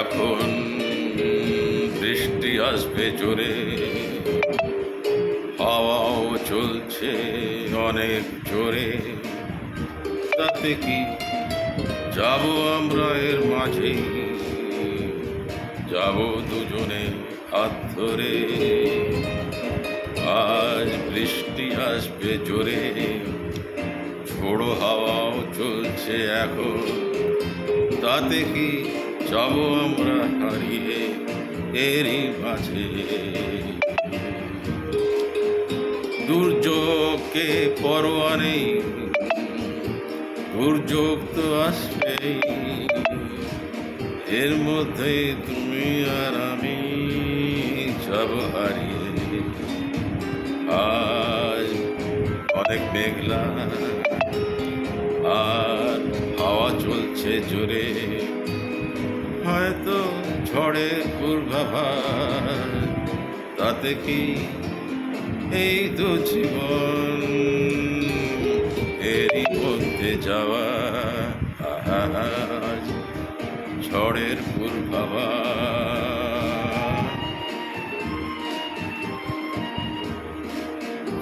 এখন বৃষ্টি আসবে জোরে, হাওয়াও চলছে অনেক জোরে। তাতে কি যাব আমরা এর মাঝে, যাব দুজনে হাত ধরে। আজ বৃষ্টি আসবে জোরে, ঝোড়ো হাওয়াও চলছে এখন। তাতে কি যাব আমরা হারিয়ে এরই মাঝে। দুর্যোগকে পরোয়া নেই, দুর্যোগ তো আসবেই। এর মধ্যে তুমি আর আমি যাব হারিয়ে। আজ অনেক মেঘলা আর হাওয়া চলছে জোরে, হয়তো ঝড়ের পূর্বাভাস। তাতে কি এই তো জীবন, এরই মধ্যে যাওয়া। আজ ঝড়ের পূর্বাভাস।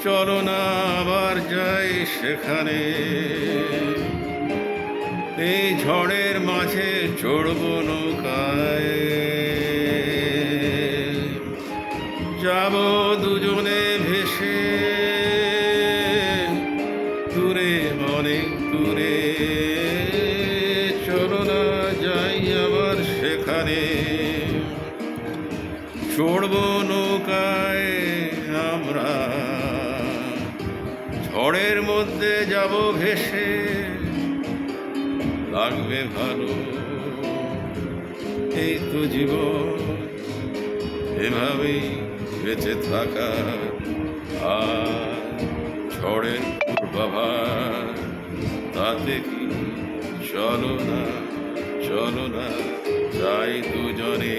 চলো না আবার যাই সেখানে, এই ঝড়ের মাঝে চড়বো নৌকায়। যাব দুজনে ভেসে দূরে, অনেক দূরে। চলো না যাই আবার সেখানে, চড়বো নৌকায় আমরা। ঝড়ের মধ্যে যাব ভেসে, লাগবে ভালো এই তো জীবন, এভাবেই বেঁচে থাকা। আর ঝড়ের পূর্বাভাস। তাতে কি চলো না, চলো না যাই দুজনে